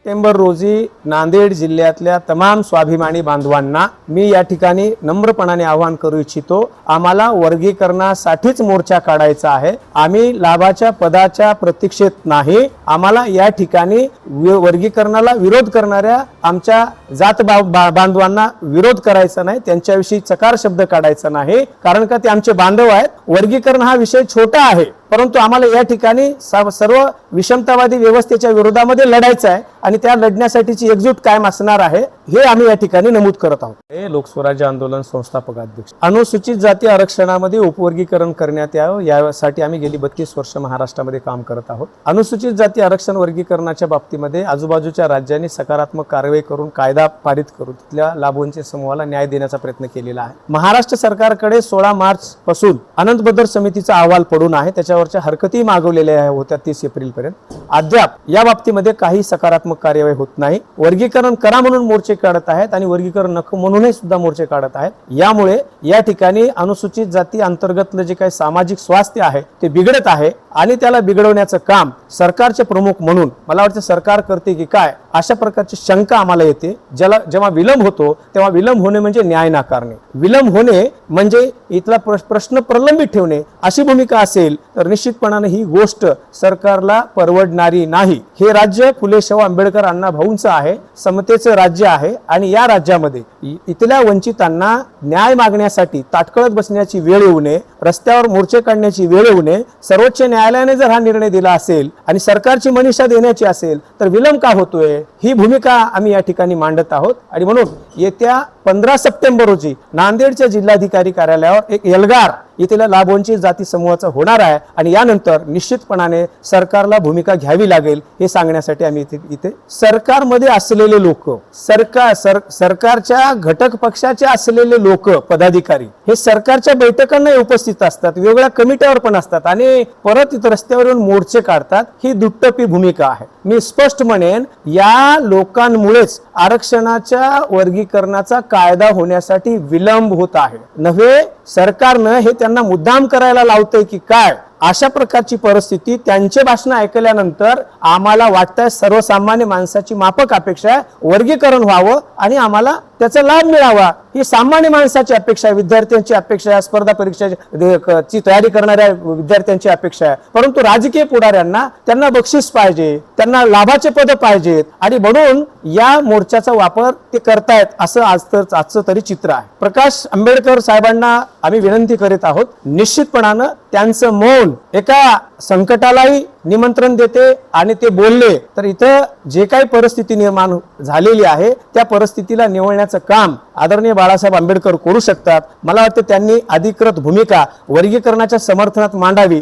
September रोजी नांदेड जिल्ह्यातल्या तमाम स्वाभिमानी बांधवांना मी या ठिकाणी नम्रपणाने आवाहन करू इच्छितो। आम्हाला वर्गीकरणासाठीच मोर्चा काढायचा आहे। आम्ही लाभाच्या पदाच्या प्रतीक्षेत नाही। आम्हाला या ठिकाणी वर्गीकरणाला विरोध करणाऱ्या आमच्या जात बांधवांना विरोध करायचा नाही, त्यांच्याविषयी चकार शब्द काढायचा नाही, कारण का ते आमचे बांधव आहेत। वर्गीकरण हा विषय छोटा आहे, परंतु आम्हाला या ठिकाणी सर्व विषमतावादी व्यवस्थेच्या विरोधामध्ये लढायचं आहे आणि त्या लढण्यासाठीची एकजूट कायम असणार आहे, हे आम्ही या ठिकाणी नमूद करत आहोत। हे लोकस्वराज्य आंदोलन संस्थापक अध्यक्ष। अनुसूचित जाती आरक्षणामध्ये उपवर्गीकरण करण्यात यावं यासाठी आम्ही गेली 32 वर्ष महाराष्ट्रामध्ये काम करत आहोत। अनुसूचित जाती आरक्षण वर्गीकरणाच्या बाबतीमध्ये आजूबाजूच्या राज्यांनी सकारात्मक कारवाई करून कायदा पारित करून तिथल्या लाभांवंचित समूहाला न्याय देण्याचा प्रयत्न केलेला आहे। महाराष्ट्र सरकारकडे 16 मार्च पासून अनंत बदर समितीचा अहवाल पडून आहे, त्याच्यावरच्या हरकती मागवलेल्या होत्या 30 एप्रिल पर्यंत। अद्याप या बाबतीमध्ये काही सकारात्मक कार्यवाही होत नाही। वर्गीकरण करा म्हणून मोर्चे काढत आहेत आणि वर्गीकरण नको म्हणूनही सुद्धा मोर्चे काढत आहेत। यामुळे या ठिकाणी अनुसूचित जाती अंतर्गतलं जे काही सामाजिक स्वास्थ्य आहे ते बिघडत आहे आणि त्याला बिघडवण्याचं काम सरकारचे प्रमुख म्हणून मला वाटतं सरकार करते की काय, अशा प्रकारची शंका आम्हाला येते। जेव्हा विलंब होतो तेव्हा विलंब होणे म्हणजे न्याय नाकारणे, विलंब होणे म्हणजे इथला प्रश्न प्रलंबित ठेवणे अशी भूमिका असेल तर निश्चितपणाने ही गोष्ट सरकारला परवडणारी नाही। हे राज्य फुले शाहू आंबेडकर अण्णा भाऊंचं आहे, समतेचं राज्य आहे आणि या राज्यामध्ये इथल्या वंचितांना न्याय मागण्यासाठी ताटकळत बसण्याची वेळ येऊ नये, रस्त्यावर मोर्चे काढण्याची वेळ येऊ नये। सर्वोच्च न्यायालयाने जर हा निर्णय दिला असेल आणि सरकारची मनीषा देण्याची असेल तर विलंब का होतोय, ही भूमिका आम्ही या ठिकाणी मांडत आहोत। आणि म्हणून येत्या 15 सप्टेंबर रोजी नांदेडच्या जिल्हाधिकारी कार्यालयावर एक एल्गार इथल्या लाभवंचित जाती समूहाचा होणार आहे आणि यानंतर निश्चितपणाने सरकारला भूमिका घ्यावी लागेल हे सांगण्यासाठी आम्ही इथे सरकारमध्ये असलेले लोक, सरकारच्या घटक पक्षाचे असलेले लोक, पदाधिकारी हे सरकारच्या बैठकांना उपस्थित असतात, वेगवेगळ्या कमिट्यावर पण असतात आणि परत इथं रस्त्यावरून मोर्चे काढतात। ही दुट्टपी भूमिका आहे। मी स्पष्ट म्हणेन या लोकांमुळेच आरक्षणाच्या वर्गीकरणाचा कायदा होण्यासाठी विलंब होत आहे, नव्हे सरकारनं हे त्यांना मुद्दाम करायला लावतंय की काय, अशा प्रकारची परिस्थिती त्यांचे भाषण ऐकल्यानंतर आम्हाला वाटतंय सर्वसामान्य माणसाची माफक अपेक्षा आहे, वर्गीकरण व्हावं आणि आम्हाला त्याचा लाभ मिळावा, ही सामान्य माणसाची अपेक्षा आहे, विद्यार्थ्यांची अपेक्षा आहे, स्पर्धा परीक्षेची तयारी करणाऱ्या विद्यार्थ्यांची अपेक्षा आहे। परंतु राजकीय पुढाऱ्यांना त्यांना बक्षीस पाहिजे, त्यांना लाभाचे पद पाहिजेत आणि म्हणून या मोर्चाचा वापर ते करतायत असं आजचं तरी चित्र आहे। प्रकाश आंबेडकर साहेबांना आम्ही विनंती करीत आहोत, निश्चितपणानं त्यांचं मौन एका संकटालाही निमंत्रण देते आणि ते बोलले तर इथं जे काही परिस्थिती निर्माण झालेली आहे त्या परिस्थितीला निवळण्याचं काम आदरणीय बाळासाहेब आंबेडकर करू शकतात। मला वाटतं त्यांनी अधिकृत भूमिका वर्गीकरणाच्या समर्थनात मांडावी,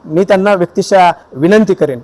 मी त्यांना व्यक्तिशः विनंती करेन।